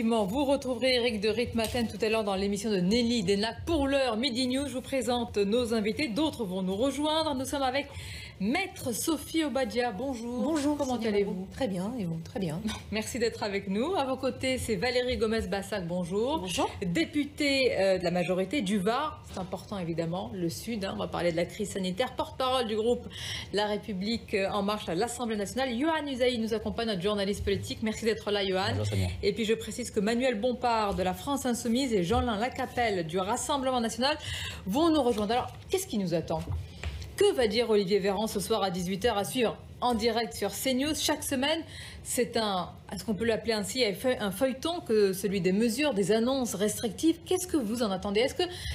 Vous retrouverez Eric de Ritmaten tout à l'heure dans l'émission de Nelly Denac. Pour l'heure, Midi News, je vous présente nos invités. D'autres vont nous rejoindre. Nous sommes avec Maître Sophie Obadia. Bonjour. Bonjour. Comment allez-vous? Très bien, et vous? Très bien. Merci d'être avec nous. À vos côtés, c'est Valérie Gomez-Bassac. Bonjour. Bonjour. Députée de la majorité du Var. C'est important, évidemment, le Sud. On va parler de la crise sanitaire. Porte-parole du groupe La République En Marche à l'Assemblée nationale. Yohann Usaï nous accompagne, notre journaliste politique. Merci d'être là, Yohann. Bonjour, Sonia. Et puis je précise que Manuel Bompard de la France Insoumise et Jean-Lin Lacapelle du Rassemblement national vont nous rejoindre. Alors, qu'est-ce qui nous attend? Que va dire Olivier Véran ce soir à 18 h à suivre en direct sur CNews? Chaque semaine, c'est est-ce qu'on peut l'appeler ainsi, un feuilleton que celui des mesures, des annonces restrictives. Qu'est-ce que vous en attendez?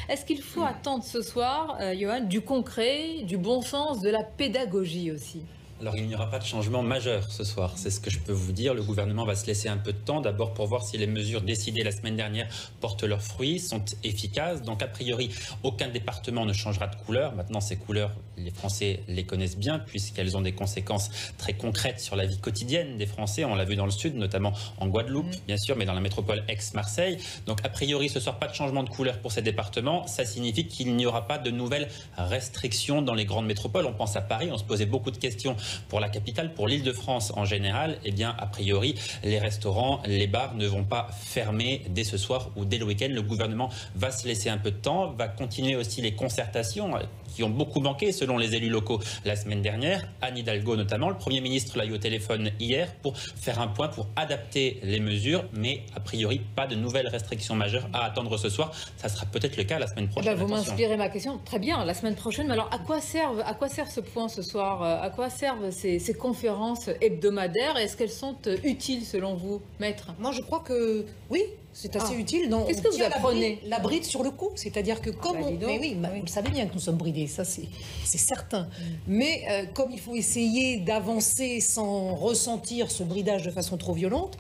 Est-ce qu'il faut attendre ce soir, Yohann, du concret, du bon sens, de la pédagogie aussi? Alors, il n'y aura pas de changement majeur ce soir, c'est ce que je peux vous dire. Le gouvernement va se laisser un peu de temps, d'abord pour voir si les mesures décidées la semaine dernière portent leurs fruits, sont efficaces. Donc, a priori, aucun département ne changera de couleur. Maintenant, ces couleurs, les Français les connaissent bien, puisqu'elles ont des conséquences très concrètes sur la vie quotidienne des Français. On l'a vu dans le Sud, notamment en Guadeloupe, bien sûr, mais dans la métropole Aix-Marseille. Donc, a priori, ce soir, pas de changement de couleur pour ces départements. Ça signifie qu'il n'y aura pas de nouvelles restrictions dans les grandes métropoles. On pense à Paris, on se posait beaucoup de questions pour la capitale, pour l'Île-de-France en général. Eh bien, a priori, les restaurants, les bars ne vont pas fermer dès ce soir ou dès le week-end. Le gouvernement va se laisser un peu de temps, va continuer aussi les concertations qui ont beaucoup manqué selon les élus locaux la semaine dernière. Anne Hidalgo notamment, le Premier ministre l'a eu au téléphone hier pour faire un point, pour adapter les mesures, mais a priori pas de nouvelles restrictions majeures à attendre ce soir. Ça sera peut-être le cas la semaine prochaine. Vous m'inspirez ma question. Très bien, la semaine prochaine. Mais alors, à quoi sert ce point ce soir? À quoi servent ces conférences hebdomadaires? Est-ce qu'elles sont utiles selon vous, Maître? Moi, je crois que oui. C'est assez utile. Qu'est-ce que vous apprenez? La bride sur le coup. C'est-à-dire que comme mais oui, vous savez bien que nous sommes bridés, ça c'est certain. Mais comme il faut essayer d'avancer sans ressentir ce bridage de façon trop violente,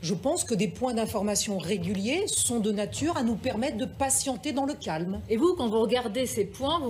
je pense que des points d'information réguliers sont de nature à nous permettre de patienter dans le calme. Et vous, quand vous regardez ces points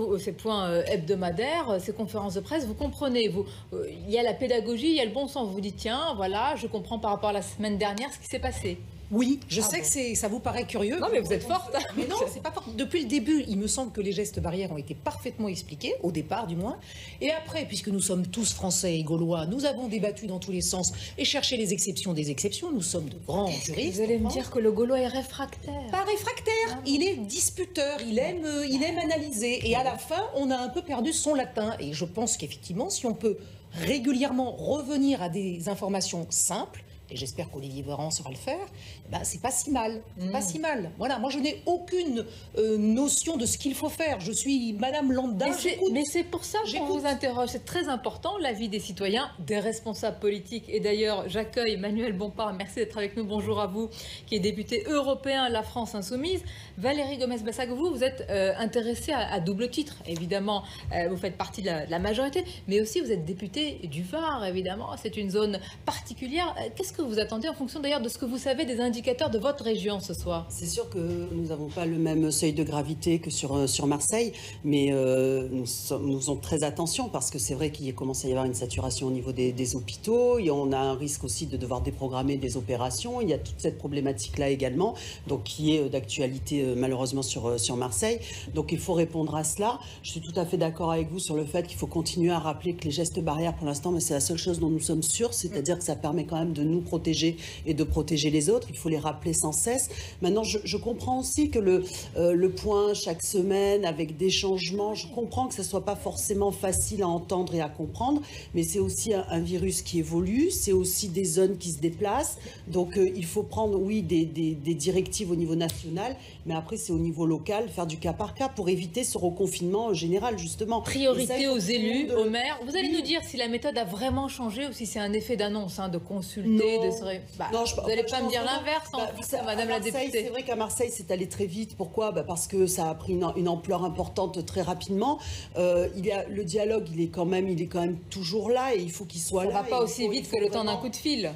hebdomadaires, ces conférences de presse, vous comprenez, il y a la pédagogie, il y a le bon sens. Vous vous dites, tiens, voilà, je comprends par rapport à la semaine dernière ce qui s'est passé. Oui, je sais que ça vous paraît curieux. Non, mais vous êtes forte. Mais non, c'est pas fort. Depuis le début, il me semble que les gestes barrières ont été parfaitement expliqués, au départ du moins. Et après, puisque nous sommes tous français et gaulois, nous avons débattu dans tous les sens et cherché les exceptions des exceptions. Nous sommes de grands juristes. Vous allez me dire que le gaulois est réfractaire? Pas réfractaire, il est disputeur, il aime analyser. Et à la fin, on a un peu perdu son latin. Et je pense qu'effectivement, si on peut régulièrement revenir à des informations simples, et j'espère qu'Olivier Véran saura le faire, c'est pas si mal. C'est pas si mal. Voilà, moi je n'ai aucune notion de ce qu'il faut faire. Je suis Madame Lambda. Mais c'est pour ça qu'on vous interroge. C'est très important, l'avis des citoyens, des responsables politiques. Et d'ailleurs, j'accueille Manuel Bompard. Merci d'être avec nous. Bonjour à vous, qui est député européen La France Insoumise. Valérie Gomez-Bassac, vous êtes intéressée à double titre. Évidemment, vous faites partie de la majorité, mais aussi vous êtes député du Var, évidemment. C'est une zone particulière. Qu'est-ce que vous attendez en fonction d'ailleurs de ce que vous savez des indicateurs de votre région ce soir? C'est sûr que nous n'avons pas le même seuil de gravité que sur Marseille, mais nous faisons très attention parce que c'est vrai qu'il commence à y avoir une saturation au niveau des hôpitaux. Et on a un risque aussi de devoir déprogrammer des opérations. Il y a toute cette problématique-là également, donc qui est d'actualité malheureusement sur Marseille. Donc il faut répondre à cela. Je suis tout à fait d'accord avec vous sur le fait qu'il faut continuer à rappeler que les gestes barrières pour l'instant, mais c'est la seule chose dont nous sommes sûrs, c'est-à-dire que ça permet quand même de nous protéger et de protéger les autres. Il faut les rappeler sans cesse. Maintenant, je comprends aussi que le point chaque semaine avec des changements, je comprends que ce ne soit pas forcément facile à entendre et à comprendre, mais c'est aussi un virus qui évolue, c'est aussi des zones qui se déplacent. Donc, il faut prendre, oui, des directives au niveau national, mais après, c'est au niveau local, faire du cas par cas pour éviter ce reconfinement général, justement. Priorité aux élus, aux maires. Vous allez nous dire si la méthode a vraiment changé ou si c'est un effet d'annonce, de consulter, non, vous n'allez pas me dire l'inverse, Madame la députée. C'est vrai qu'à Marseille, c'est allé très vite. Pourquoi? Parce que ça a pris une ampleur importante très rapidement. Le dialogue, il est quand même toujours là et il faut qu'il soit là. Ça ne va pas aussi vite que le temps d'un coup de fil.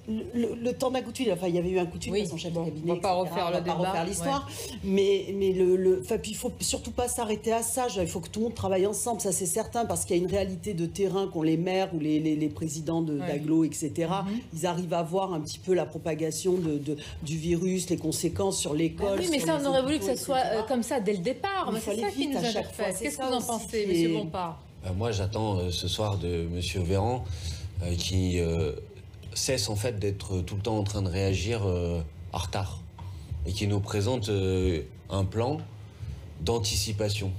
le temps d'un coup de fil, enfin il y avait eu un coup de fil à son chef de cabinet, on va pas refaire le débat, refaire l'histoire, mais il faut surtout pas s'arrêter à ça. Il faut que tout le monde travaille ensemble, ça c'est certain, parce qu'il y a une réalité de terrain qu'ont les maires ou les présidents d'agglo, etc. Ils arrivent à voir un petit peu la propagation du virus, les conséquences sur l'école. Oui, mais ça, on aurait voulu que ça soit comme ça dès le départ. Mais c'est ça qui nous interpelle. Qu'est-ce que vous en pensez, M. Bompard? Moi, j'attends ce soir de M. Véran qui cesse en fait d'être tout le temps en train de réagir en retard et qui nous présente un plan d'anticipation.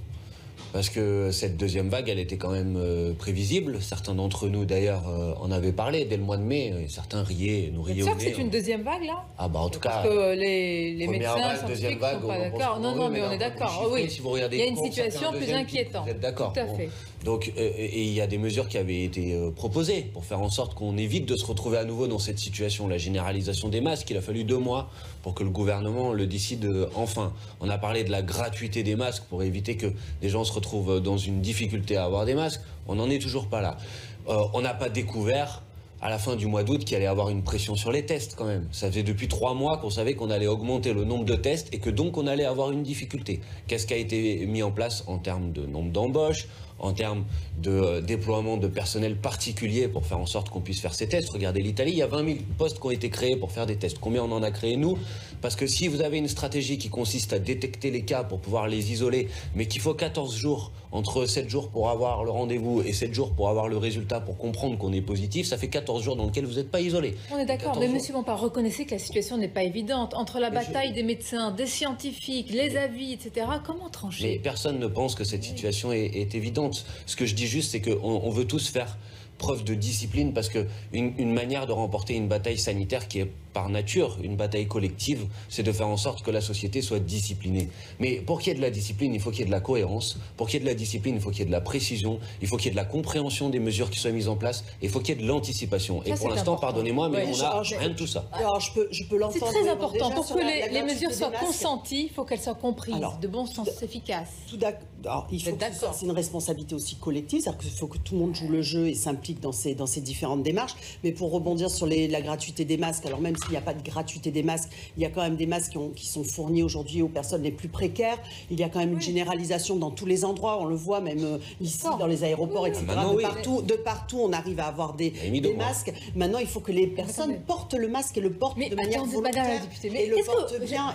Parce que cette deuxième vague, elle était quand même prévisible. Certains d'entre nous, d'ailleurs, en avaient parlé dès le mois de mai. Certains riaient, nous riaient au nez. C'est sûr que c'est une deuxième vague, là? Ah bah en tout cas, parce que les médecins vague, deuxième vague, sont pas d'accord. Non, mais on est d'accord. Oui, si vous regardez il y a une situation plus inquiétante. Vous êtes d'accord? Tout à fait. Donc, et il y a des mesures qui avaient été proposées pour faire en sorte qu'on évite de se retrouver à nouveau dans cette situation. La généralisation des masques, il a fallu 2 mois pour que le gouvernement le décide enfin. On a parlé de la gratuité des masques pour éviter que des gens se retrouvent dans une difficulté à avoir des masques. On n'en est toujours pas là. On n'a pas découvert à la fin du mois d'août qu'il allait avoir une pression sur les tests quand même. Ça faisait depuis 3 mois qu'on savait qu'on allait augmenter le nombre de tests et que donc on allait avoir une difficulté. Qu'est-ce qui a été mis en place en termes de nombre d'embauches, en termes de déploiement de personnel particulier pour faire en sorte qu'on puisse faire ces tests? Regardez l'Italie, il y a 20 000 postes qui ont été créés pour faire des tests. Combien on en a créé nous? Parce que si vous avez une stratégie qui consiste à détecter les cas pour pouvoir les isoler, mais qu'il faut 14 jours, entre 7 jours pour avoir le rendez-vous et 7 jours pour avoir le résultat pour comprendre qu'on est positif, ça fait 14 jours dans lesquels vous n'êtes pas isolé. On est d'accord, mais M. Bompard, reconnaissez que la situation n'est pas évidente. Entre la bataille des médecins, des scientifiques, les avis, etc., comment trancher? Mais personne ne pense que cette situation est évidente. Ce que je dis juste, c'est qu'on veut tous faire preuve de discipline parce qu'une manière de remporter une bataille sanitaire qui est par nature une bataille collective, c'est de faire en sorte que la société soit disciplinée. Mais pour qu'il y ait de la discipline, il faut qu'il y ait de la cohérence. Pour qu'il y ait de la discipline, il faut qu'il y ait de la précision. Il faut qu'il y ait de la compréhension des mesures qui soient mises en place. Et il faut qu'il y ait de l'anticipation. Et pour l'instant, pardonnez-moi, mais on n'a rien de tout ça. Alors, je peux l'entendre. C'est très important. Pour que les mesures soient consenties, il faut qu'elles soient comprises, de bon sens efficace. Tout d'accord. Il faut que c'est une responsabilité aussi collective, c'est-à-dire qu'il faut que tout le monde joue le jeu et s'implique dans ces différentes démarches. Mais pour rebondir sur la gratuité des masques, alors même s'il n'y a pas de gratuité des masques, il y a quand même des masques qui sont fournis aujourd'hui aux personnes les plus précaires. Il y a quand même une généralisation dans tous les endroits, on le voit même ici dans les aéroports, etc. De partout, on arrive à avoir des masques. Maintenant, il faut que les personnes portent le masque et le portent de manière volontaire. Madame la députée, mais le portent bien.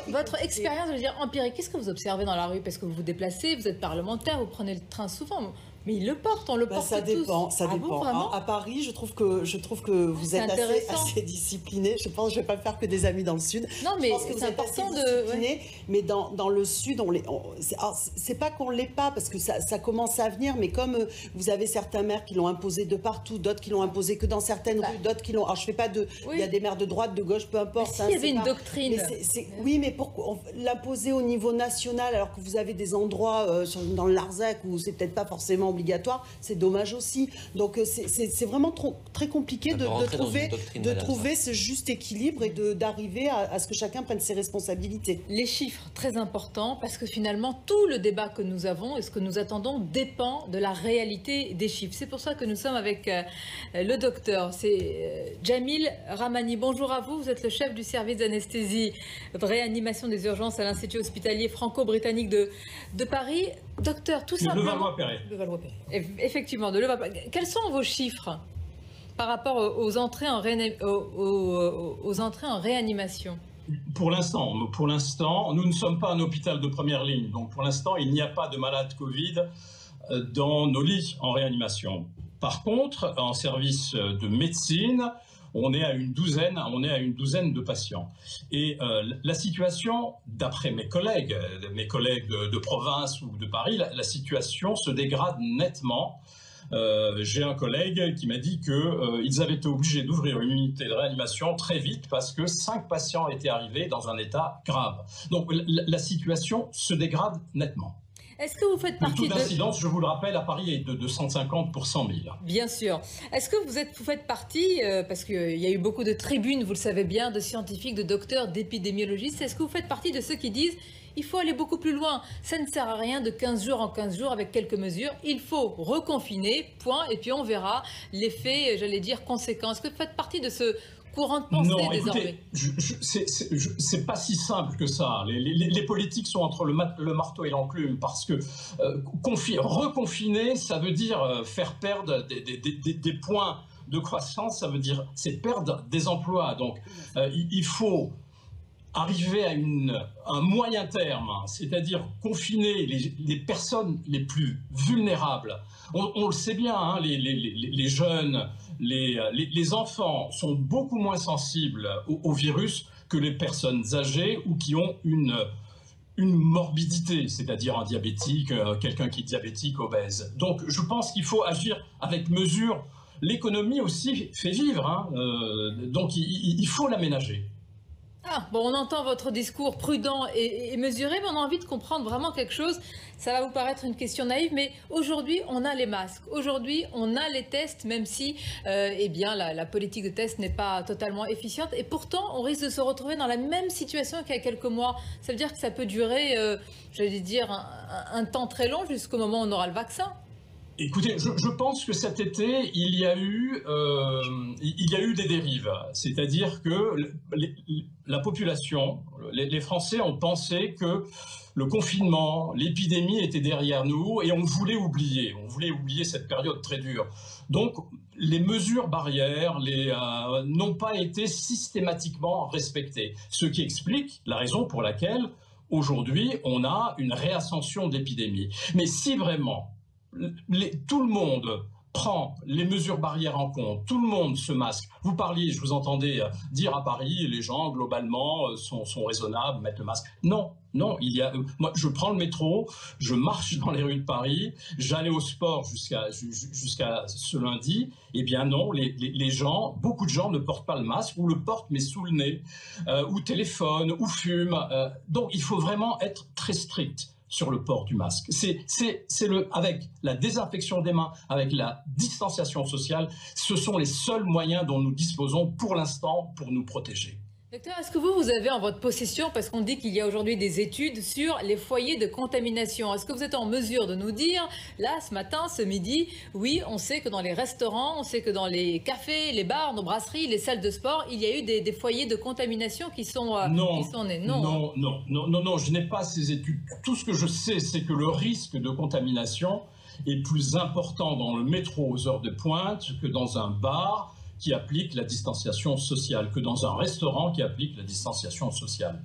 Votre expérience, je veux dire, empirique, qu'est-ce que vous observez dans la rue? Parce que vous vous déplacez, vous êtes parlementaire, vous prenez le train souvent. Mais ils le portent, on le porte tous. Ça dépend. Bon, à Paris, je trouve que vous êtes assez discipliné. Je pense que je ne vais pas faire que des amis dans le Sud. Non, mais c'est important de... Mais dans le Sud, c'est pas qu'on ne l'est pas, parce que ça commence à venir, mais comme vous avez certains maires qui l'ont imposé de partout, d'autres qui l'ont imposé que dans certaines rues, d'autres qui l'ont... Alors, je ne fais pas de... Il y a des maires de droite, de gauche, peu importe. Mais s'il y avait une doctrine... Oui, mais pourquoi l'imposer au niveau national, alors que vous avez des endroits dans le Larzac où c'est peut-être pas forcément obligatoire, c'est dommage aussi. Donc c'est vraiment très compliqué de trouver ce juste équilibre et d'arriver à ce que chacun prenne ses responsabilités. Les chiffres, très importants, parce que finalement, tout le débat que nous avons et ce que nous attendons dépend de la réalité des chiffres. C'est pour ça que nous sommes avec le docteur. C'est Jamil Ramani. Bonjour à vous. Vous êtes le chef du service d'anesthésie de réanimation des urgences à l'Institut hospitalier franco-britannique de Paris. Docteur, tout simplement... De Levallois-Perret. Effectivement, de Levallois-Perret. Quels sont vos chiffres par rapport aux entrées en réanimation? Pour l'instant, nous ne sommes pas un hôpital de première ligne. Donc pour l'instant, il n'y a pas de malades Covid dans nos lits en réanimation. Par contre, en service de médecine, on est à une douzaine de patients. Et la situation, d'après mes collègues de province ou de Paris, la situation se dégrade nettement. J'ai un collègue qui m'a dit qu'ils avaient été obligés d'ouvrir une unité de réanimation très vite parce que 5 patients étaient arrivés dans un état grave. Donc la situation se dégrade nettement. Est-ce que vous faites partie le taux d'incidence, je vous le rappelle, à Paris est de 150 pour 100 000. Bien sûr. Est-ce que vous faites partie, parce qu'il y a eu beaucoup de tribunes, vous le savez bien, de scientifiques, de docteurs, d'épidémiologistes, est-ce que vous faites partie de ceux qui disent il faut aller beaucoup plus loin, ça ne sert à rien de 15 jours en 15 jours avec quelques mesures, il faut reconfiner, point, et puis on verra l'effet, j'allais dire, conséquent. Est-ce que vous faites partie de ce courant de pensée non, désormais. Écoutez, c'est pas si simple que ça. Les politiques sont entre le marteau et l'enclume parce que reconfiner, ça veut dire faire perdre des points de croissance, ça veut dire c'est perdre des emplois. Donc il faut arriver à un moyen terme, c'est-à-dire confiner les personnes les plus vulnérables. On le sait bien, hein, les jeunes, les enfants sont beaucoup moins sensibles au virus que les personnes âgées ou qui ont une morbidité, c'est-à-dire un diabétique, quelqu'un qui est diabétique, obèse. Donc je pense qu'il faut agir avec mesure. L'économie aussi fait vivre, hein, donc il faut l'aménager. Ah, bon, on entend votre discours prudent et mesuré, mais on a envie de comprendre vraiment quelque chose. Ça va vous paraître une question naïve, mais aujourd'hui, on a les masques. Aujourd'hui, on a les tests, même si eh bien, la politique de test n'est pas totalement efficiente. Et pourtant, on risque de se retrouver dans la même situation qu'il y a quelques mois. Ça veut dire que ça peut durer, j'allais dire, un temps très long jusqu'au moment où on aura le vaccin. Écoutez, je pense que cet été, il y a eu des dérives. C'est-à-dire que la population, les Français ont pensé que le confinement, l'épidémie était derrière nous et on voulait oublier cette période très dure. Donc, les mesures barrières n'ont pas été systématiquement respectées. Ce qui explique la raison pour laquelle, aujourd'hui, on a une réascension d'épidémie. Mais si vraiment tout le monde prend les mesures barrières en compte, tout le monde se masque. Vous parliez, je vous entendais dire à Paris, les gens globalement sont raisonnables, mettent le masque. Non, moi je prends le métro, je marche dans les rues de Paris, j'allais au sport jusqu'à ce lundi. Eh bien non, beaucoup de gens ne portent pas le masque ou le portent mais sous le nez, ou téléphone, ou fument. Donc il faut vraiment être très strict sur le port du masque. Avec la désinfection des mains, avec la distanciation sociale, ce sont les seuls moyens dont nous disposons pour l'instant pour nous protéger. Docteur, est-ce que vous avez en votre possession, parce qu'on dit qu'il y a aujourd'hui des études sur les foyers de contamination, est-ce que vous êtes en mesure de nous dire, là, ce matin, ce midi, oui, on sait que dans les restaurants, on sait que dans les cafés, les bars, nos brasseries, les salles de sport, il y a eu des foyers de contamination qui sont nés? Non, je n'ai pas ces études. Tout ce que je sais, c'est que le risque de contamination est plus important dans le métro aux heures de pointe que dans un bar qui applique la distanciation sociale, que dans un restaurant qui applique la distanciation sociale.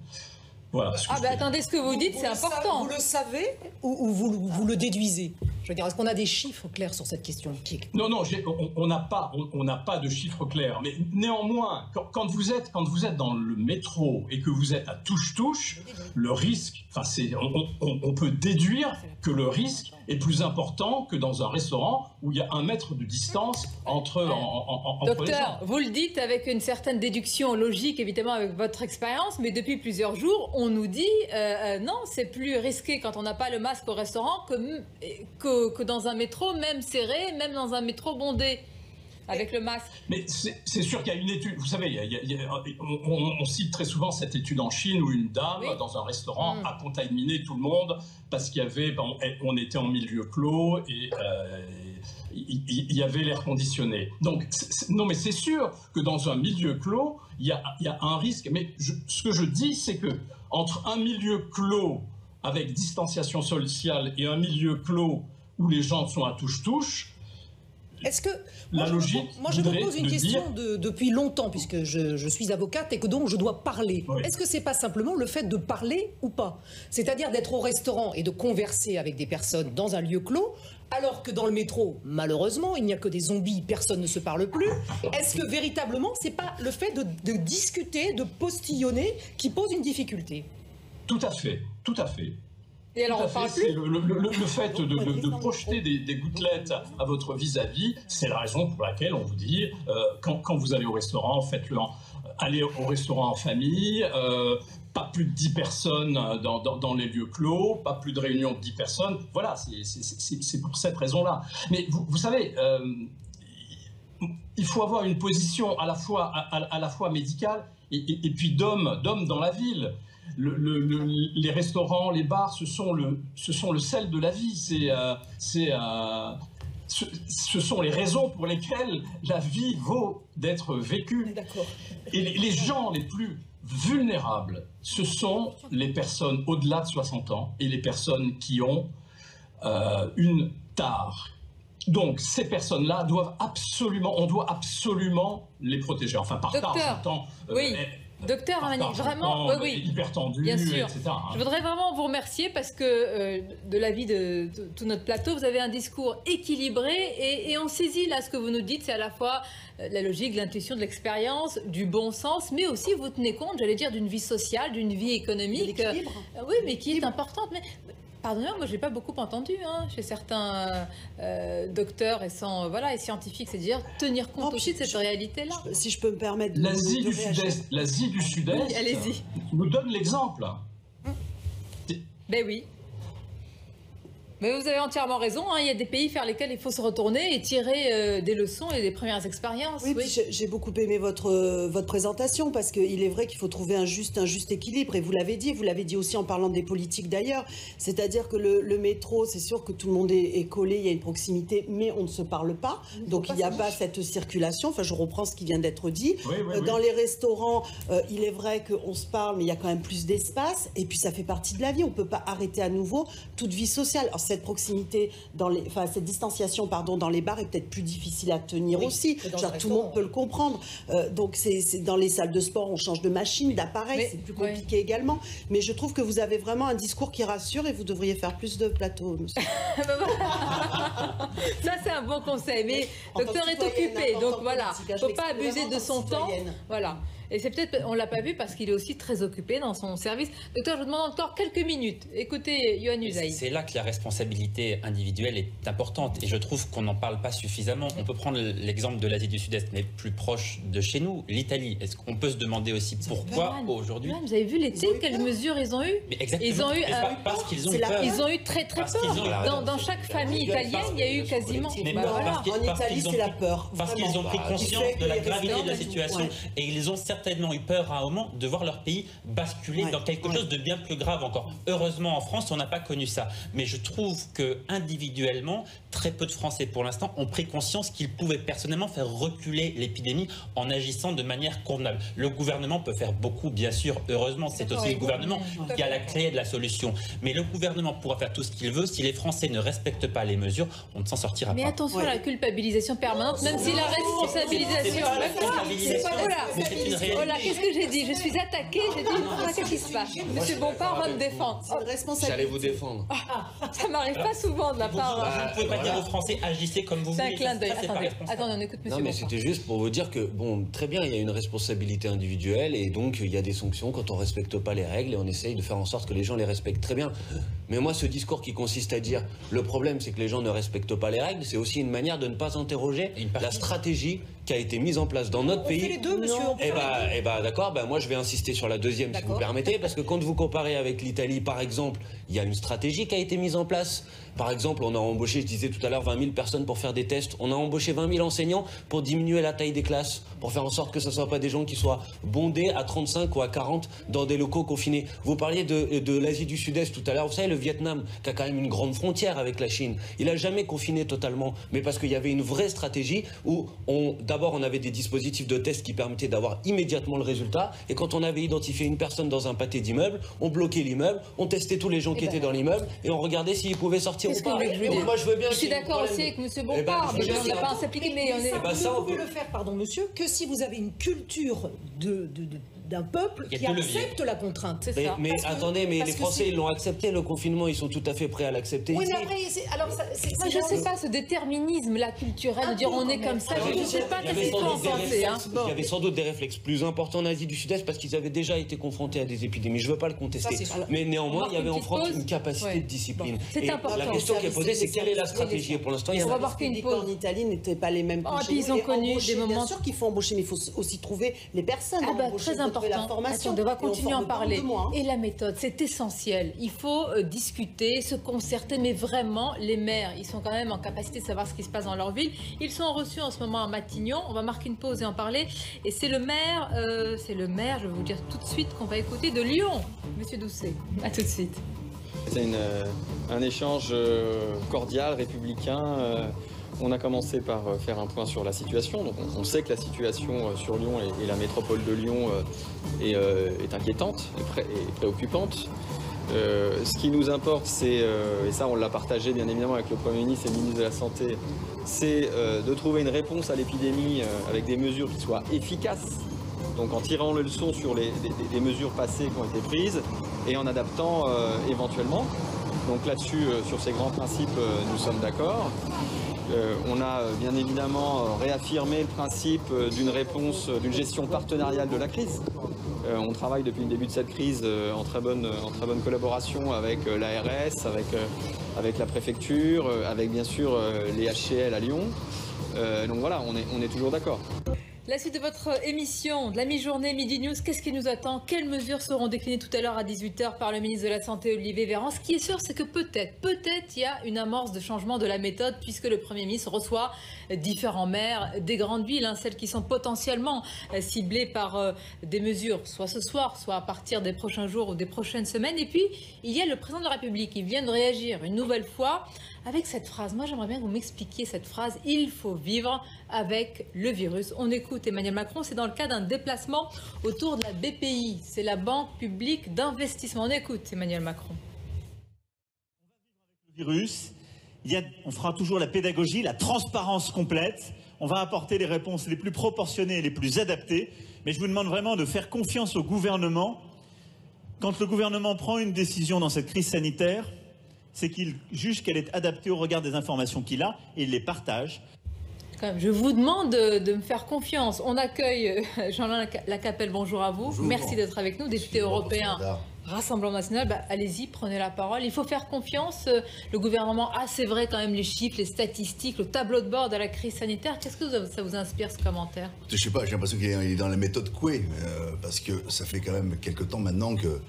Voilà. Attendez, ce que vous dites, c'est important. Vous le savez ou vous le déduisez? Je veux dire, est-ce qu'on a des chiffres clairs sur cette question? Non, on n'a pas de chiffres clairs. Mais néanmoins, quand vous êtes dans le métro et que vous êtes à touche-touche, le risque, on peut déduire que le risque est plus important que dans un restaurant où il y a 1 mètre de distance entre les gens. Docteur, vous le dites avec une certaine déduction logique, évidemment, avec votre expérience, mais depuis plusieurs jours, on nous dit non, c'est plus risqué quand on n'a pas le masque au restaurant que dans un métro, même serré, même dans un métro bondé. Avec le masque. Mais c'est sûr qu'il y a une étude, vous savez, on cite très souvent cette étude en Chine où une dame dans un restaurant a contaminé tout le monde parce on était en milieu clos et il y avait l'air conditionné. Donc, non, mais c'est sûr que dans un milieu clos, il y a un risque. Mais ce que je dis, c'est que entre un milieu clos avec distanciation sociale et un milieu clos où les gens sont à touche-touche, est-ce que moi je me pose une question depuis longtemps, puisque je suis avocate et que donc je dois parler. Oui. Est-ce que c'est pas simplement le fait de parler ou pas? C'est-à-dire d'être au restaurant et de converser avec des personnes dans un lieu clos, alors que dans le métro, malheureusement, il n'y a que des zombies, personne ne se parle plus. Est-ce que véritablement, c'est pas le fait de discuter, de postillonner qui pose une difficulté? Tout à fait, tout à fait. Et alors, c'est le fait de projeter des gouttelettes à votre vis-à-vis, c'est la raison pour laquelle on vous dit, quand vous allez au restaurant, faites-le allez au restaurant en famille, pas plus de 10 personnes dans les lieux clos, pas plus de réunions de 10 personnes. Voilà, c'est pour cette raison-là. Mais vous savez, il faut avoir une position à la fois médicale et puis d'homme dans la ville. Les restaurants, les bars, ce sont le sel de la vie. ce sont les raisons pour lesquelles la vie vaut d'être vécue. Et les gens les plus vulnérables, ce sont les personnes au-delà de 60 ans et les personnes qui ont une tare. Donc, ces personnes-là on doit absolument les protéger. Enfin, par tare, j'entends... Oui. Docteur Ramani, vraiment, oui, hyper tendu, bien sûr. etc. Je voudrais vraiment vous remercier parce que de l'avis de tout notre plateau, vous avez un discours équilibré et on saisit là ce que vous nous dites, c'est à la fois la logique, l'intuition, de l'expérience, du bon sens, mais aussi vous tenez compte, j'allais dire, d'une vie sociale, d'une vie économique. Oui, mais qui est importante. Mais pardonnez-moi, moi je n'ai pas beaucoup entendu chez certains docteurs et scientifiques, c'est-à-dire tenir compte aussi de cette réalité-là. Si je peux me permettre l'Asie du Sud-Est allez-y, nous donne l'exemple. Ben oui. Mais vous avez entièrement raison, il y a des pays vers lesquels il faut se retourner et tirer des leçons et des premières expériences. Oui. J'ai beaucoup aimé votre présentation parce qu'il est vrai qu'il faut trouver un juste équilibre et vous l'avez dit aussi en parlant des politiques d'ailleurs, c'est-à-dire que le métro, c'est sûr que tout le monde est collé, il y a une proximité, mais on ne se parle pas, donc il n'y a pas cette circulation, enfin je reprends ce qui vient d'être dit. Dans les restaurants, il est vrai qu'on se parle, mais il y a quand même plus d'espace et puis ça fait partie de la vie, on ne peut pas arrêter à nouveau toute vie sociale. Alors, cette proximité, cette distanciation dans les bars est peut-être plus difficile à tenir aussi. Tout le monde peut le comprendre. Donc c'est dans les salles de sport, on change de machine, d'appareil, c'est plus compliqué également. Mais je trouve que vous avez vraiment un discours qui rassure et vous devriez faire plus de plateaux, monsieur. Ça c'est un bon conseil. Mais le docteur est occupé, donc voilà, il ne faut pas abuser de son temps. Voilà. Et c'est peut-être, on ne l'a pas vu parce qu'il est aussi très occupé dans son service. Docteur, je vous demande encore quelques minutes. Écoutez, Yohann Usaï. C'est là que la responsabilité individuelle est importante et je trouve qu'on n'en parle pas suffisamment. On peut prendre l'exemple de l'Asie du Sud-Est, mais plus proche de chez nous, l'Italie. Est-ce qu'on peut se demander aussi pourquoi aujourd'hui... Vous avez vu l'été, quelles mesures ils ont eu? Ils ont eu parce qu'ils ont eu peur. Ils ont eu très peur. Dans chaque famille italienne, il y a eu quasiment... En Italie, c'est la peur. Parce qu'ils ont pris conscience de la gravité de la situation et ils ont certainement eu peur à un moment de voir leur pays basculer dans quelque chose de bien plus grave encore. Heureusement, en France, on n'a pas connu ça. Mais je trouve que individuellement, très peu de Français pour l'instant ont pris conscience qu'ils pouvaient personnellement faire reculer l'épidémie en agissant de manière convenable. Le gouvernement peut faire beaucoup, bien sûr, heureusement, c'est aussi le gouvernement qui a la clé de la solution. Mais le gouvernement pourra faire tout ce qu'il veut. Si les Français ne respectent pas les mesures, on ne s'en sortira pas. Mais attention à la culpabilisation permanente, même si la responsabilisation... C'est une réalité. Voilà, qu'est-ce que j'ai dit? Je suis attaquée, j'ai dit, qu'est-ce qui se passe? Monsieur Bompard va me défendre. J'allais vous défendre. Ça m'arrive pas souvent de la part... Vous ne pouvez pas dire aux Français, agissez comme vous voulez. C'est un clin d'œil. Attendez, on écoute monsieur Bompard. Non, mais c'était juste pour vous dire que, bon, très bien, il y a une responsabilité individuelle et donc il y a des sanctions quand on ne respecte pas les règles et on essaye de faire en sorte que les gens les respectent. Très bien. Mais moi, ce discours qui consiste à dire le problème, c'est que les gens ne respectent pas les règles, c'est aussi une manière de ne pas interroger la stratégie qui a été mise en place dans notre pays. On fait les deux, monsieur. D'accord, moi je vais insister sur la deuxième si vous permettez, parce que quand vous comparez avec l'Italie, par exemple, il y a une stratégie qui a été mise en place. Par exemple, on a embauché, je disais tout à l'heure, 20 000 personnes pour faire des tests. On a embauché 20 000 enseignants pour diminuer la taille des classes, pour faire en sorte que ce ne soient pas des gens qui soient bondés à 35 ou à 40 dans des locaux confinés. Vous parliez de l'Asie du Sud-Est tout à l'heure. Vous savez, le Vietnam, qui a quand même une grande frontière avec la Chine, il n'a jamais confiné totalement, mais parce qu'il y avait une vraie stratégie où d'abord on avait des dispositifs de tests qui permettaient d'avoir immédiatement le résultat, et quand on avait identifié une personne dans un pâté d'immeuble, on bloquait l'immeuble, on testait tous les gens qui étaient dans l'immeuble et on regardait s'ils pouvaient sortir ou pas. Moi, je suis d'accord aussi avec M. Bompard, mais on n'a pas à s'appliquer. Mais vous pouvez le faire, pardon monsieur, que si vous avez une culture d'un peuple qui accepte la contrainte. Mais attendez, mais les Français, ils l'ont accepté, le confinement, ils sont tout à fait prêts à l'accepter. Oui, mais après, moi, je ne sais pas, ce déterminisme-là culturel, de dire on est comme ça, je ne sais pas qu'est-ce qu'il faut en penser. Il y avait sans doute des réflexes plus importants en Asie du Sud-Est parce qu'ils avaient déjà été confrontés à des épidémies. Je ne veux pas le contester. Mais néanmoins, il y avait en France une capacité de discipline. C'est important. La question qui est posée, c'est quelle est la stratégie? Pour l'instant, il y a... On va marquer une pause. En Italie, n'étaient pas les mêmes. Ils ont connu des moments... Bien sûr qu'il faut embaucher, mais il faut aussi trouver les personnes. Très important. On va continuer à en parler. Et la méthode, c'est essentiel. Il faut discuter, se concerter, mais vraiment, les maires, ils sont quand même en capacité de savoir ce qui se passe dans leur ville. Ils sont reçus en ce moment à Matignon. On va marquer une pause et en parler. Et c'est le maire, je vais vous dire tout de suite qu'on va écouter de Lyon. Monsieur Doucet, à tout de suite. C'est un échange cordial, républicain, On a commencé par faire un point sur la situation. Donc on sait que la situation sur Lyon et la métropole de Lyon est inquiétante et préoccupante. Ce qui nous importe, c'est, et ça on l'a partagé bien évidemment avec le Premier ministre et le ministre de la Santé, c'est de trouver une réponse à l'épidémie avec des mesures qui soient efficaces. Donc en tirant les leçons sur des mesures passées qui ont été prises et en adaptant éventuellement. Donc là-dessus, sur ces grands principes, nous sommes d'accord. On a bien évidemment réaffirmé le principe d'une réponse, d'une gestion partenariale de la crise. On travaille depuis le début de cette crise en très bonne collaboration avec l'ARS, avec la préfecture, avec bien sûr les HCL à Lyon. Donc voilà, on est toujours d'accord. La suite de votre émission de la mi-journée Midi News, qu'est-ce qui nous attend? Quelles mesures seront déclinées tout à l'heure à 18h par le ministre de la Santé Olivier Véran? Ce qui est sûr, c'est que peut-être il y a une amorce de changement de la méthode puisque le Premier ministre reçoit différents maires des grandes villes, celles qui sont potentiellement ciblées par des mesures, soit ce soir, soit à partir des prochains jours ou des prochaines semaines. Et puis, il y a le président de la République qui vient de réagir une nouvelle fois avec cette phrase. Moi, j'aimerais bien que vous m'expliquiez cette phrase. Il faut vivre avec le virus. On écoute Emmanuel Macron, c'est dans le cas d'un déplacement autour de la BPI. C'est la Banque publique d'investissement. On écoute Emmanuel Macron. Le virus, on fera toujours la pédagogie, la transparence complète. On va apporter les réponses les plus proportionnées et les plus adaptées. Mais je vous demande vraiment de faire confiance au gouvernement. Quand le gouvernement prend une décision dans cette crise sanitaire, c'est qu'il juge qu'elle est adaptée au regard des informations qu'il a et il les partage. Je vous demande de me faire confiance. On accueille Jean-Lin Lacapelle, bonjour à vous. Bonjour. Merci d'être avec nous, député européen, Rassemblement national. Allez-y, prenez la parole. Il faut faire confiance. Le gouvernement a, c'est vrai, quand même les chiffres, les statistiques, le tableau de bord de la crise sanitaire. Qu'est-ce que ça vous inspire, ce commentaire? Je sais pas, j'ai l'impression qu'il est dans la méthode Coué, parce que ça fait quand même quelques temps maintenant que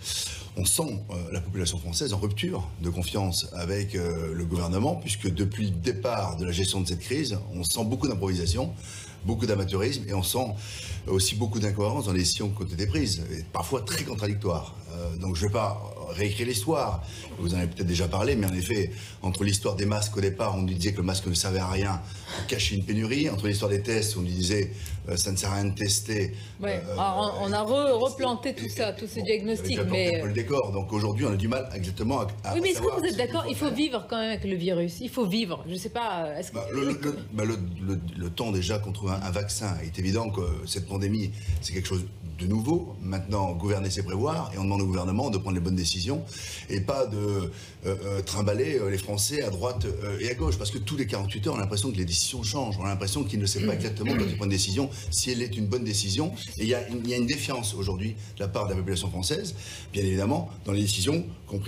on sent la population française en rupture de confiance avec le gouvernement, puisque depuis le départ de la gestion de cette crise, on sent beaucoup d'improvisation, beaucoup d'amateurisme, et on sent aussi beaucoup d'incohérences dans les décisions qui ont été prises, et parfois très contradictoires. Donc je ne vais pas réécrire l'histoire, vous en avez peut-être déjà parlé, mais en effet, entre l'histoire des masques au départ, on nous disait que le masque ne servait à rien pour cacher une pénurie, entre l'histoire des tests, on nous disait ça ne sert à rien de tester. Ouais. On a replanté tout ça, tous ces diagnostics. Mais le décor, donc aujourd'hui on a du mal exactement à oui, mais est-ce que vous êtes d'accord? Il faut vivre quand même avec le virus, il faut vivre, je ne sais pas... Est-ce que... le temps déjà qu'on trouve un vaccin, il est évident que cette pandémie, c'est quelque chose de nouveau. Maintenant, gouverner, c'est prévoir, et on demande au gouvernement de prendre les bonnes décisions et pas de trimballer les Français à droite et à gauche, parce que tous les 48 heures, on a l'impression que les décisions changent, on a l'impression qu'il ne sait pas exactement quand il prend une décision, si elle est une bonne décision, et il y a une défiance aujourd'hui de la part de la population française, bien évidemment, dans les décisions qu'a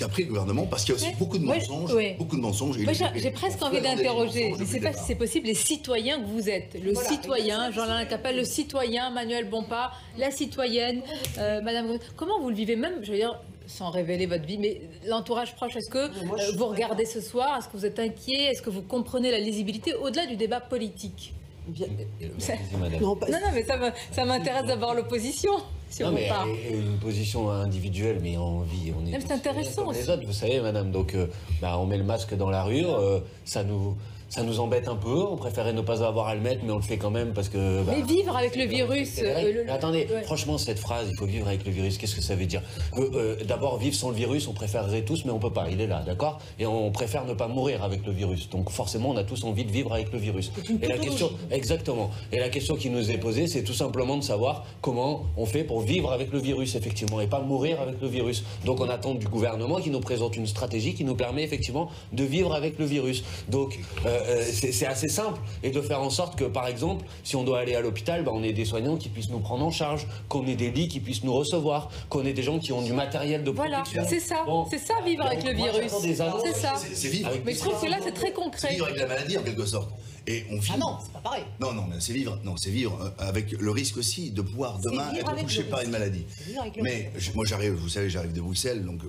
pris le gouvernement, parce qu'il y a aussi beaucoup de mensonges, beaucoup de mensonges. Moi, j'ai presque envie d'interroger, je ne sais pas si c'est possible, les citoyens que vous êtes, le citoyen, Jean-Lin Lacapelle, le citoyen, Manuel Bompard, la citoyenne, Madame, comment vous le vivez, même, je veux dire, sans révéler votre vie, mais l'entourage proche, est-ce que vous regardez ce soir, est-ce que vous êtes inquiet, est-ce que vous comprenez la lisibilité au-delà du débat politique? Non, mais ça m'intéresse d'avoir l'opposition. Non, mais une position individuelle, mais on vit, on est. C'est intéressant comme les autres, vous savez, madame. Donc, on met le masque dans la rue, ça nous embête un peu. On préférait ne pas avoir à le mettre, mais on le fait quand même parce que. Mais vivre avec le virus. Attendez, franchement, cette phrase, il faut vivre avec le virus. Qu'est-ce que ça veut dire? D'abord, vivre sans le virus, on préférerait tous, mais on peut pas. Il est là, d'accord? Et on préfère ne pas mourir avec le virus. Donc, forcément, on a tous envie de vivre avec le virus. Et la question, exactement. Et la question qui nous est posée, c'est tout simplement de savoir comment on fait pour vivre avec le virus, effectivement, et pas mourir avec le virus. Donc, on attend du gouvernement qui nous présente une stratégie qui nous permet effectivement de vivre avec le virus. Donc, c'est assez simple, et de faire en sorte que, par exemple, si on doit aller à l'hôpital, on ait des soignants qui puissent nous prendre en charge, qu'on ait des lits qui puissent nous recevoir, qu'on ait des gens qui ont du matériel de protection. Voilà, c'est ça, c'est ça vivre avec le virus. C'est ça. C'est vivre. Mais je trouve que là, c'est très concret. C'est vivre avec la maladie, en quelque sorte. Et on vit... Ah non, c'est pas pareil. Non, c'est vivre avec le risque aussi de pouvoir demain être touché par une maladie. Mais moi, vous savez, j'arrive de Bruxelles, donc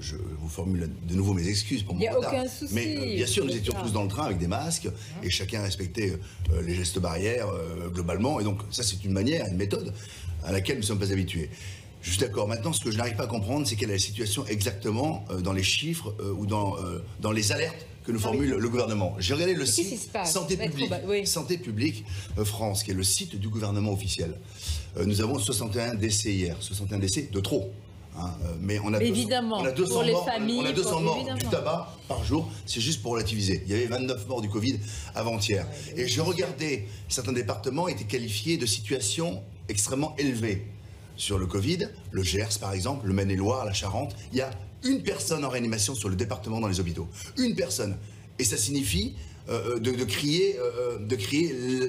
je vous formule de nouveau mes excuses pour mon retard. Il n'y a aucun souci. Mais bien sûr, nous étions tous dans le train avec des masques, et chacun respectait les gestes barrières globalement. Et donc, ça, c'est une manière, une méthode à laquelle nous ne sommes pas habitués. Je suis d'accord. Maintenant, ce que je n'arrive pas à comprendre, c'est quelle est la situation exactement dans les chiffres ou dans les alertes que nous formule le gouvernement. J'ai regardé le site Santé publique France, qui est le site du gouvernement officiel. Nous avons 61 décès hier, 61 décès de trop. Hein, mais on a 200 morts du tabac par jour, c'est juste pour relativiser. Il y avait 29 morts du Covid avant-hier. Et je regardais, certains départements étaient qualifiés de situations extrêmement élevées. Sur le Covid, le Gers par exemple, le Maine-et-Loire, la Charente, il y a une personne en réanimation sur le département dans les hôpitaux. Une personne. Et ça signifie de crier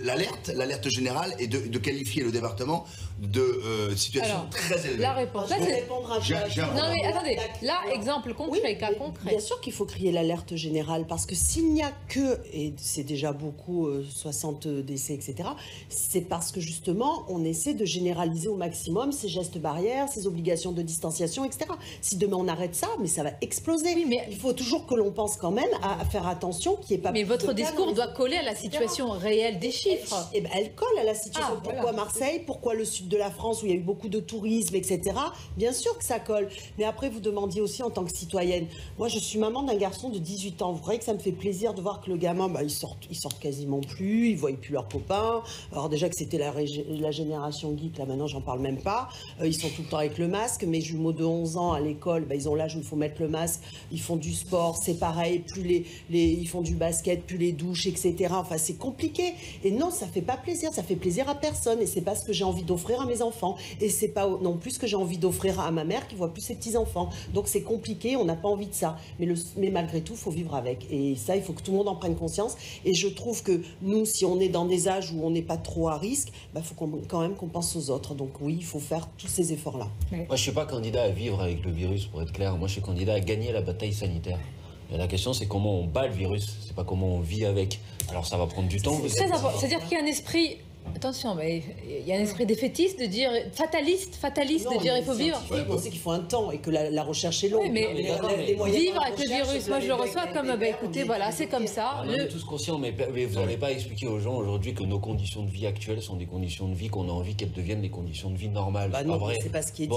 l'alerte générale et de qualifier le département de situation très élevée. La réponse. Là, non mais attendez, là, exemple concret, cas concret. Bien sûr qu'il faut crier l'alerte générale, parce que s'il n'y a que, et c'est déjà beaucoup, 60 décès, etc., c'est parce que justement, on essaie de généraliser au maximum ces gestes barrières, ces obligations de distanciation, etc. Si demain on arrête ça, mais ça va exploser. Oui, mais il faut toujours que l'on pense quand même à faire attention qu'il n'y ait pas... Mais votre discours doit coller à la situation réelle des chiffres. Eh ben, elle colle à la situation. Pourquoi Marseille? Pourquoi le sud de la France où il y a eu beaucoup de tourisme, etc. Bien sûr que ça colle. Mais après, vous demandiez aussi en tant que citoyenne. Moi, je suis maman d'un garçon de 18 ans. Vous voyez que ça me fait plaisir de voir que le gamin, ils sortent quasiment plus, ils ne voient plus leurs copains. Alors déjà que c'était la génération geek, là maintenant, j'en parle même pas. Ils sont tout le temps avec le masque. Mes jumeaux de 11 ans à l'école, ils ont l'âge où il faut mettre le masque. Ils font du sport, c'est pareil. Plus ils font du basket, plus les douches, etc. Enfin, c'est compliqué. Et non, ça fait pas plaisir. Ça fait plaisir à personne. Et c'est pas ce que j'ai envie d'offrir à mes enfants. Et c'est pas non plus ce que j'ai envie d'offrir à ma mère qui voit plus ses petits-enfants. Donc c'est compliqué, on n'a pas envie de ça. Mais malgré tout, il faut vivre avec. Et ça, il faut que tout le monde en prenne conscience. Et je trouve que nous, si on est dans des âges où on n'est pas trop à risque, il faut quand même qu'on pense aux autres. Donc oui, il faut faire tous ces efforts-là. Moi, je ne suis pas candidat à vivre avec le virus, pour être clair. Moi, je suis candidat à gagner la bataille sanitaire. Et la question, c'est comment on bat le virus, c'est pas comment on vit avec. Alors ça va prendre du temps. C'est-à-dire qu'il y a un esprit... Attention, mais il y a un esprit défaitiste de dire fataliste de dire il faut vivre. On sait qu'il faut un temps et que la recherche est longue. Oui, mais vivre avec le virus, moi je le reçois comme écoutez, voilà, c'est comme ça. On est tous conscients, mais vous n'allez pas expliquer aux gens aujourd'hui que nos conditions de vie actuelles sont des conditions de vie qu'on a envie qu'elles deviennent des conditions de vie normales. Non, c'est pas ce qui est dit.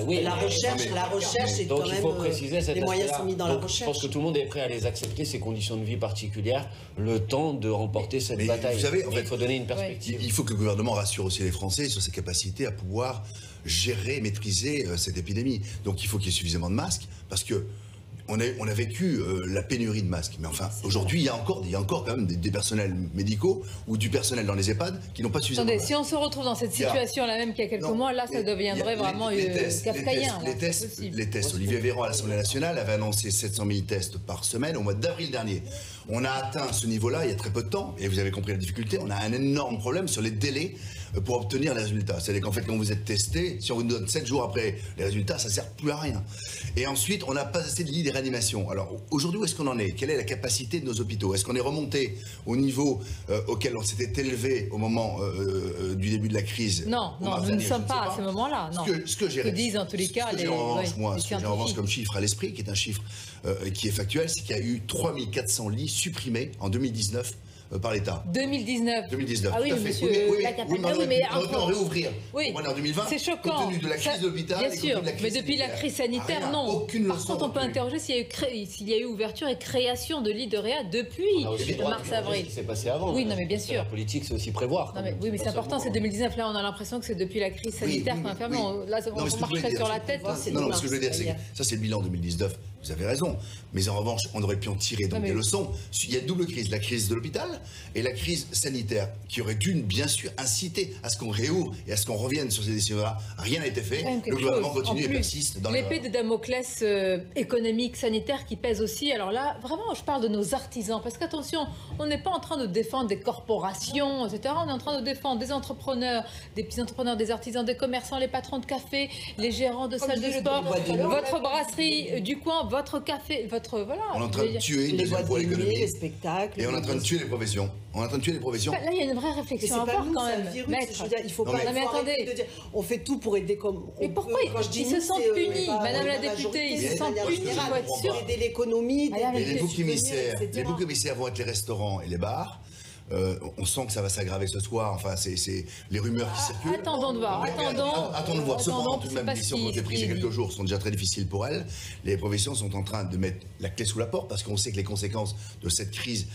Oui, la recherche est donc quand il faut même. préciser cette les moyens sont mis dans la recherche. Je pense que tout le monde est prêt à les accepter, ces conditions de vie particulières, le temps de remporter cette bataille. Vous savez, en fait, il faut donner une perspective. Il faut que le gouvernement rassure aussi les Français sur ses capacités à pouvoir gérer, maîtriser cette épidémie. Donc il faut qu'il y ait suffisamment de masques, parce que on a vécu la pénurie de masques. Mais enfin, aujourd'hui, il y a encore quand même des personnels médicaux ou du personnel dans les EHPAD qui n'ont pas suffisamment de masques. Si on se retrouve dans cette situation la même qu'il y a quelques mois, là, ça deviendrait vraiment kafkaïen. Les tests. Olivier Véran à l'Assemblée nationale avait annoncé 700 000 tests par semaine au mois d'avril dernier. On a atteint ce niveau-là il y a très peu de temps, et vous avez compris la difficulté. On a un énorme problème sur les délais pour obtenir les résultats. C'est-à-dire qu'en fait, quand vous êtes testé, si on vous donne 7 jours après les résultats, ça ne sert plus à rien. Et ensuite, on n'a pas assez de lits de réanimation. Alors, aujourd'hui, où est-ce qu'on en est? Quelle est la capacité de nos hôpitaux? Est-ce qu'on est remonté au niveau auquel on s'était élevé au moment du début de la crise? Non, nous ne sommes pas à ce moment-là. Ce que j'ai disent en tous les cas les ce que j'ai en revanche comme chiffre à l'esprit, qui est un chiffre qui est factuel, c'est qu'il y a eu 3400 lits supprimés en 2019 par l'État. 2019. Ah oui, monsieur, mais on aurait réouvrir. Oui, en 2020, c'est choquant. Compte tenu de la crise de l'hôpital. Bien sûr, mais depuis la crise sanitaire, non. Par contre, on peut interroger s'il y a eu ouverture et création de lits de réa depuis mars-avril. C'est passé avant. Oui, non, mais bien sûr. La politique, c'est aussi prévoir. Oui, mais c'est important, c'est 2019. Là, on a l'impression que c'est depuis la crise sanitaire qu'on a fermé. Là, on marcherait sur la tête. Non, ce que je veux dire, c'est que ça, c'est le bilan 2019. Vous avez raison. Mais en revanche, on aurait pu en tirer donc des leçons. Il y a une double crise. La crise de l'hôpital et la crise sanitaire qui aurait dû, bien sûr, inciter à ce qu'on réouvre et à ce qu'on revienne sur ces décisions-là. Rien n'a été fait. Le gouvernement continue et persiste dans l'épée de Damoclès économique, sanitaire qui pèse aussi. Alors là, vraiment, je parle de nos artisans. Parce qu'attention, on n'est pas en train de défendre des corporations, etc. On est en train de défendre des entrepreneurs, des petits entrepreneurs, des artisans, des commerçants, les patrons de café, les gérants de salles de sport, votre brasserie du coin, votre café, votre... Voilà. On est en train de tuer une deuxième fois l'économie. Les spectacles. Et on est en train de tuer les professions. Là, il y a une vraie réflexion à avoir quand même. Il faut pas attendez. De dire, on fait tout pour aider comme... Mais pourquoi ils se sentent punis, Madame la députée, ils se sentent punis, il faut être sûr. Aider l'économie. Les boucs émissaires vont être les restaurants et les bars. On sent que ça va s'aggraver ce soir. Enfin, c'est les rumeurs qui circulent. Attendons de voir. Attendons de voir. Cependant, tout de même, les décisions qui ont été prises il y a quelques jours sont déjà très difficiles pour elles. Les professions sont en train de mettre la clé sous la porte parce qu'on sait que les conséquences de cette crise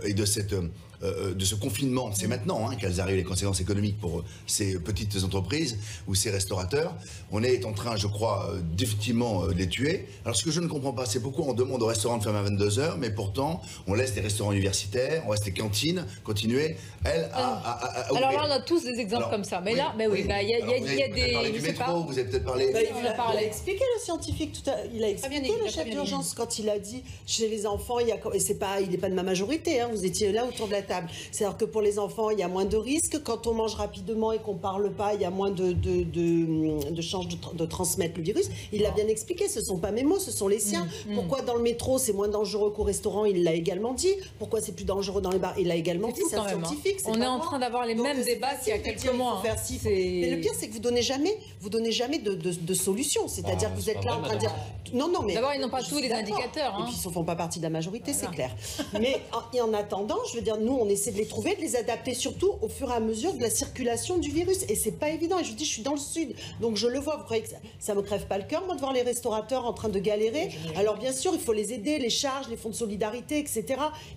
et de ce confinement, c'est maintenant qu'elles arrivent, les conséquences économiques pour ces petites entreprises ou ces restaurateurs. On est en train, je crois, d'effectivement de les tuer. Alors, ce que je ne comprends pas, c'est pourquoi on demande aux restaurants de fermer à 22h, mais pourtant, on laisse les restaurants universitaires, on laisse les cantines continuer, elles, à ouvrir. Alors là, on a tous des exemples comme ça. Mais là, il y a des... Vous avez du métro, vous avez peut-être parlé... Il a expliqué, le scientifique, tout à l'heure. Il a expliqué, le chef d'urgence, quand il a dit, chez les enfants, il n'est pas de ma majorité, vous étiez là autour de la table. C'est-à-dire que pour les enfants, il y a moins de risques. Quand on mange rapidement et qu'on ne parle pas, il y a moins de chances de transmettre le virus. Il l'a bien expliqué, ce ne sont pas mes mots, ce sont les siens. Pourquoi dans le métro, c'est moins dangereux qu'au restaurant, il l'a également dit. Pourquoi c'est plus dangereux dans les bars, il l'a également dit. C'est un scientifique. On est en train d'avoir les mêmes débats qu'il y a quelques mois. Mais le pire, c'est que vous donnez jamais de solution. C'est-à-dire que vous êtes là en train de dire... Non, mais... D'abord, ils n'ont pas tous les indicateurs. Et puis, ils ne font pas partie de la majorité, c'est clair. Mais en attendant, je veux dire, nous, on essaie de les trouver, de les adapter, surtout au fur et à mesure de la circulation du virus. Et c'est pas évident. Et je vous dis, je suis dans le sud, donc je le vois. Vous croyez que ça me crève pas le cœur, moi, de voir les restaurateurs en train de galérer? Alors, bien sûr, il faut les aider, les charges, les fonds de solidarité, etc.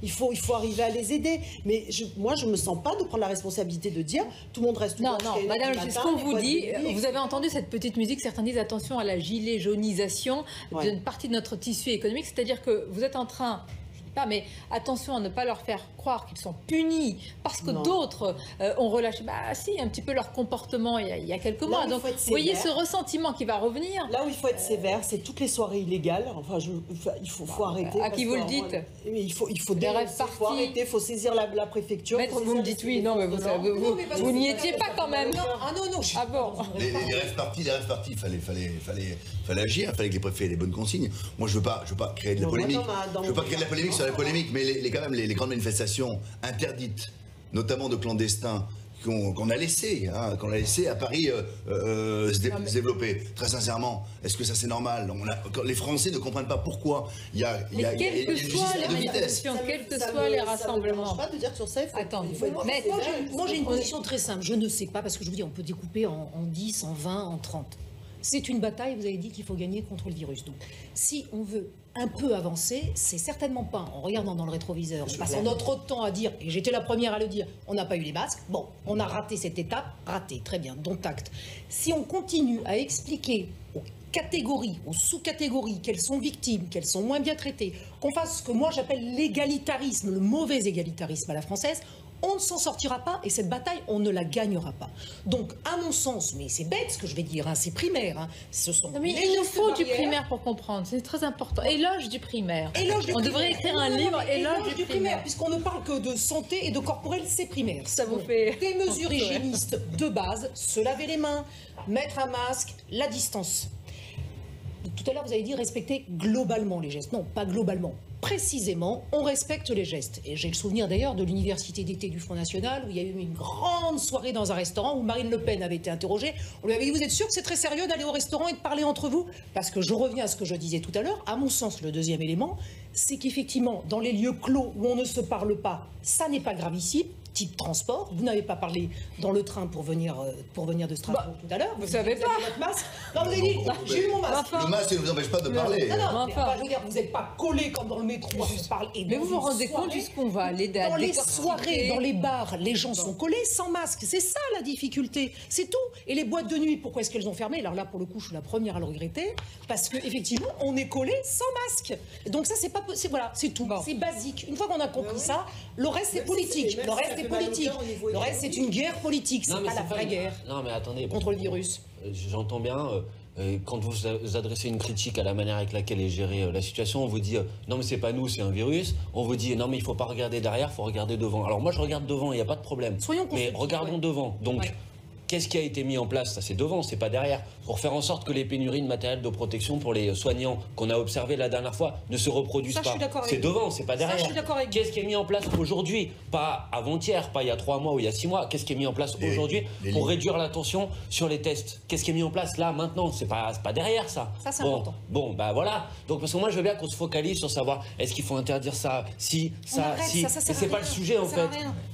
Il faut arriver à les aider. Mais moi, je me sens pas de prendre la responsabilité de dire tout le monde reste ouvert. Non, madame, c'est ce qu'on vous dit. Vous avez entendu cette petite musique. Certains disent attention à la gilet jaunisation d'une partie de notre tissu économique. C'est-à-dire que vous êtes en train... mais attention à ne pas leur faire croire qu'ils sont punis parce que d'autres ont relâché un petit peu leur comportement il y a quelques mois. Donc vous voyez ce ressentiment qui va revenir. Là où il faut être sévère, c'est toutes les soirées illégales. Enfin, il faut arrêter. À qui vous le dites? Il faut arrêter, il faut saisir la préfecture. Maître, vous me dites oui, non, mais vous n'y étiez pas quand même. Non. Ah bon. Les rêves partis, il fallait agir, il fallait que les préfets aient les bonnes consignes. Moi, je veux pas créer de la polémique. Je veux pas créer de la polémique sur la polémique, mais quand même les grandes manifestations interdites, notamment de clandestins, qu'on a laissé à Paris se développer. Très sincèrement, est-ce que ça c'est normal? Les Français ne comprennent pas pourquoi il y a quelles que soient les manifestations, quels que soient les rassemblements. Pas de dire sur ça. Moi j'ai une position très simple. Je ne sais pas, parce que je vous dis, on peut découper en 10, en 20, en 30. C'est une bataille, vous avez dit qu'il faut gagner contre le virus. Donc, si on veut un peu avancer, c'est certainement pas en regardant dans le rétroviseur, en passant notre temps à dire, et j'étais la première à le dire, on n'a pas eu les masques, bon, on a raté cette étape, très bien, dont acte. Si on continue à expliquer aux catégories, aux sous-catégories, qu'elles sont victimes, qu'elles sont moins bien traitées, qu'on fasse ce que moi j'appelle l'égalitarisme, le mauvais égalitarisme à la française, on ne s'en sortira pas et cette bataille, on ne la gagnera pas. Donc, à mon sens, mais c'est bête ce que je vais dire, c'est primaire. Ce sont il nous faut du primaire pour comprendre, c'est très important. Éloge du primaire. On devrait écrire un livre, éloge du primaire. Puisqu'on ne parle que de santé et de corporel, c'est primaire. Ça vous fait... Des mesures hygiénistes de base, se laver les mains, mettre un masque, la distance. Tout à l'heure, vous avez dit respecter globalement les gestes. Non, pas globalement. Précisément, on respecte les gestes. Et j'ai le souvenir d'ailleurs de l'université d'été du Front National où il y a eu une grande soirée dans un restaurant où Marine Le Pen avait été interrogée. On lui avait dit, vous êtes sûr que c'est très sérieux d'aller au restaurant et de parler entre vous? Parce que je reviens à ce que je disais tout à l'heure, à mon sens, le deuxième élément, c'est qu'effectivement, dans les lieux clos où on ne se parle pas, ça n'est pas gravissime. Type transport, vous n'avez pas parlé dans le train pour venir de Strasbourg tout à l'heure. Vous savez pas. Votre masque. Non, vous avez dit, j'ai eu mon masque. Le masque ne vous empêche pas de parler. Non, je veux dire, vous n'êtes pas collés comme dans le métro. Mais vous vous rendez compte jusqu'on va aller dans les soirées, dans les bars, les gens sont collés sans masque. C'est ça la difficulté. C'est tout. Et les boîtes de nuit, pourquoi est-ce qu'elles ont fermé? Alors là, pour le coup, je suis la première à le regretter. Parce qu'effectivement, on est collés sans masque. Donc ça, c'est pas possible. Voilà, c'est tout. C'est basique. Une fois qu'on a compris ça, le reste, c'est politique. Le reste, c'est politique. Le reste, c'est une guerre politique. C'est pas la vraie guerre. Non, mais attendez. Contre le virus. J'entends bien. Quand vous adressez une critique à la manière avec laquelle est gérée la situation, on vous dit non mais c'est pas nous, c'est un virus. On vous dit non mais il faut pas regarder derrière, il faut regarder devant. Alors moi je regarde devant, il n'y a pas de problème. Soyons mais regardons devant. Donc qu'est-ce qui a été mis en place? Ça, c'est devant, c'est pas derrière. Pour faire en sorte que les pénuries de matériel de protection pour les soignants qu'on a observé la dernière fois ne se reproduisent pas. C'est devant, c'est pas derrière. Qu'est-ce qui est mis en place aujourd'hui? Pas avant-hier, pas il y a 3 mois ou il y a 6 mois. Qu'est-ce qui est mis en place aujourd'hui pour réduire la tension sur les tests? Qu'est-ce qui est mis en place là, maintenant? C'est pas derrière ça. Ça, c'est important. Bon, bah voilà. Donc, parce que moi, je veux bien qu'on se focalise sur savoir est-ce qu'il faut interdire ça, si, ça, si. Et c'est pas le sujet, en fait.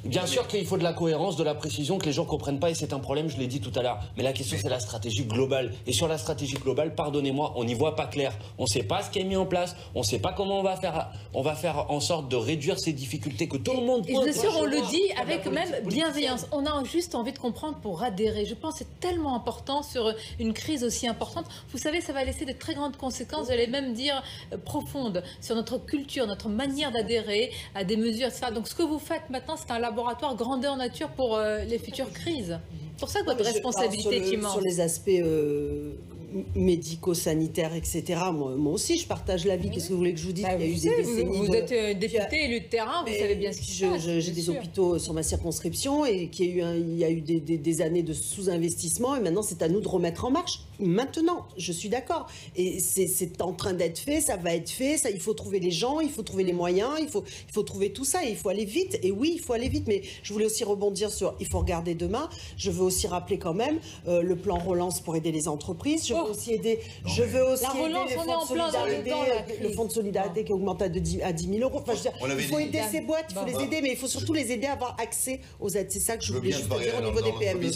Bien sûr qu'il faut de la cohérence, de la précision, que les gens comprennent pas, et c'est un problème, je l'ai dit tout à l'heure. Mais la question, c'est la stratégie globale. Et sur la stratégie globale, pardonnez-moi, on n'y voit pas clair. On ne sait pas ce qui est mis en place, on ne sait pas comment on va faire en sorte de réduire ces difficultés que tout le monde pointe. Et bien sûr, on le dit avec même bienveillance. On a juste envie de comprendre pour adhérer. Je pense que c'est tellement important sur une crise aussi importante. Vous savez, ça va laisser de très grandes conséquences, j'allais même dire profondes, sur notre culture, notre manière d'adhérer à des mesures, etc. Donc ce que vous faites maintenant, c'est un laboratoire grandeur nature pour les futures crises. C'est pour ça que votre responsabilité est immense. Sur les aspects médico-sanitaires, etc. Moi aussi, je partage l'avis. Qu'est-ce que vous voulez que je vous dise? Il y a eu des décennies. Vous êtes député, élu de terrain, vous savez bien ce qui se passe. J'ai des hôpitaux sur ma circonscription et il y a eu des années de sous-investissement et maintenant c'est à nous de remettre en marche. Maintenant, je suis d'accord. Et c'est en train d'être fait, ça va être fait. Ça, il faut trouver les gens, il faut trouver les moyens, il faut trouver tout ça et il faut aller vite. Et oui, il faut aller vite. Mais je voulais aussi rebondir sur il faut regarder demain. Je veux aussi rappeler quand même le plan relance pour aider les entreprises. Je veux aussi aider le fonds de solidarité qui augmente à 10 000 euros. Enfin, il faut aider ces boîtes, il faut les aider, mais il faut surtout les aider à avoir accès aux aides. C'est ça que je voulais juste dire au niveau des PME.